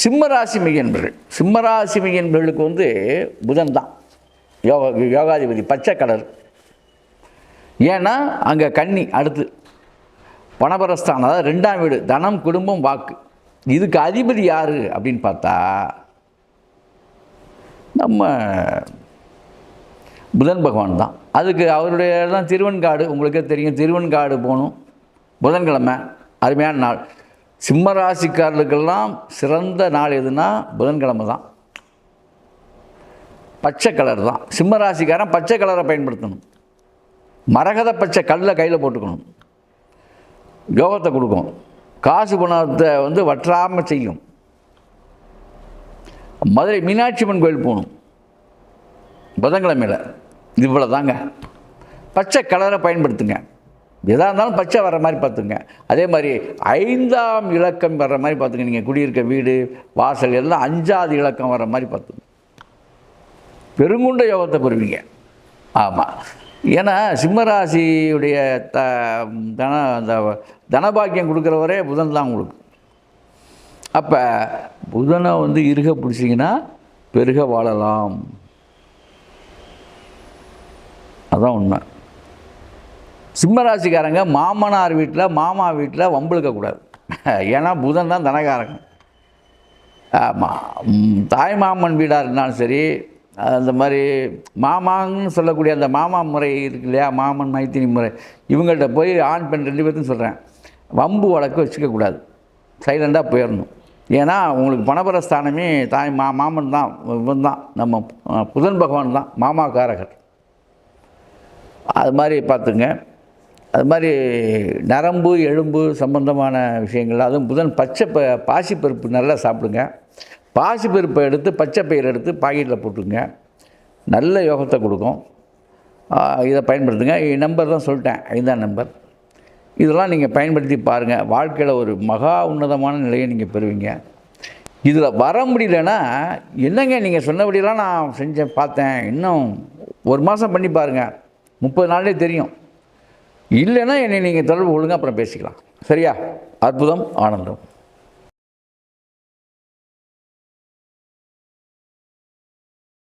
சிம்மராசி மையன்பர்கள், சிம்மராசி மையன்பர்களுக்கு வந்து புதன் தான் யோகாதிபதி, பச்சை கலர். ஏன்னா அங்கே கன்னி, அடுத்து பணபரஸ்தானம், அதாவது 2ஆம் வீடு, தனம், குடும்பம், வாக்கு. இதுக்கு அதிபதி யார் அப்படின்னு பார்த்தா நம்ம புதன் பகவான் தான். அதுக்கு அவருடைய தான் திருவெண்காடு, உங்களுக்கே தெரியும். திருவெண்காடு போகணும் புதன்கிழமை, அருமையான நாள். சிம்மராசிக்காரர்களுக்கெல்லாம் சிறந்த நாள் எதுனா புதன்கிழமை தான். பச்சை கலர் தான். சிம்மராசிக்காரன் பச்சை கலரை பயன்படுத்தணும். மரகத பச்சை கல்லை கையில் போட்டுக்கணும். யோகத்தை கொடுக்கும். காசு பணத்தை வந்து வற்றாமல் செய்யும். மதுரை மீனாட்சி அம்மன் கோயில் போகணும் புதன்கிழமையில். இவ்வளோ தாங்க. பச்சை கலரை பயன்படுத்துங்க. எதாக இருந்தாலும் பச்சை வர்ற மாதிரி பார்த்துங்க. அதே மாதிரி 5ஆம் இலக்கம் வர்ற மாதிரி பார்த்துங்க. நீங்கள் குடியிருக்க வீடு வாசல் எல்லாம் 5ஆவது இலக்கம் வர்ற மாதிரி பார்த்துங்க. பெருங்குண்ட யோகத்தை பெறுவீங்க. ஆமாம். ஏன்னா சிம்மராசியுடைய அந்த தனபாக்கியம் கொடுக்குறவரே புதன் தான் உங்களுக்கு. அப்போ புதனை வந்து இருக பிடிச்சிங்கன்னா பெருக வாழலாம். அதான் உண்மை. சிம்மராசிக்காரங்க மாமனார் வீட்டில் மாமா வீட்டில் வம்பிழுக்கக்கூடாது. ஏன்னா புதன் தான் தனகாரங்க. ஆமாம். தாய் மாமன் வீடாக இருந்தாலும் சரி, அந்த மாதிரி மாமான்னு சொல்லக்கூடிய அந்த மாமா முறை இருக்கு இல்லையா, மாமன் மைத்தினி முறை, இவங்கள்ட்ட போய் ஆண் பெண் 2 பேர்த்தையும் சொல்கிறேன், வம்பு வழக்கு வச்சுக்கக்கூடாது. சைலண்டாக போயிடணும். ஏன்னா உங்களுக்கு பணபரஸ்தானமே மாமன் தான், இவன் தான், நம்ம புதன் பகவான் தான் மாமாக்காரகர். அது மாதிரி பார்த்துங்க. அது மாதிரி நரம்பு எலும்பு சம்பந்தமான விஷயங்கள், அதுவும் புதன் பச்சை பாசிப்பருப்பு நல்லா சாப்பிடுங்க. பாசிப்பருப்பை எடுத்து பச்சை பயிர் எடுத்து பாக்கெட்டில் போட்டுங்க. நல்ல யோகத்தை கொடுக்கும். இதை பயன்படுத்துங்க. நம்பர் தான் சொல்லிட்டேன், 5ஆம் நம்பர். இதெல்லாம் நீங்கள் பயன்படுத்தி பாருங்கள். வாழ்க்கையில் ஒரு மகா உன்னதமான நிலையை நீங்கள் பெறுவீங்க. இதில் வர முடியலன்னா என்னங்க, நீங்கள் சொன்னபடியெல்லாம் நான் செஞ்சேன் பார்த்தேன், இன்னும் 1 மாதம் பண்ணி பாருங்கள், 30 நாள்லேயே தெரியும். இல்லைன்னா என்னை நீங்கள் தொடர்பு கொள்ளுங்க, அப்புறம் பேசிக்கலாம். சரியா? அற்புதம், ஆனந்தம்.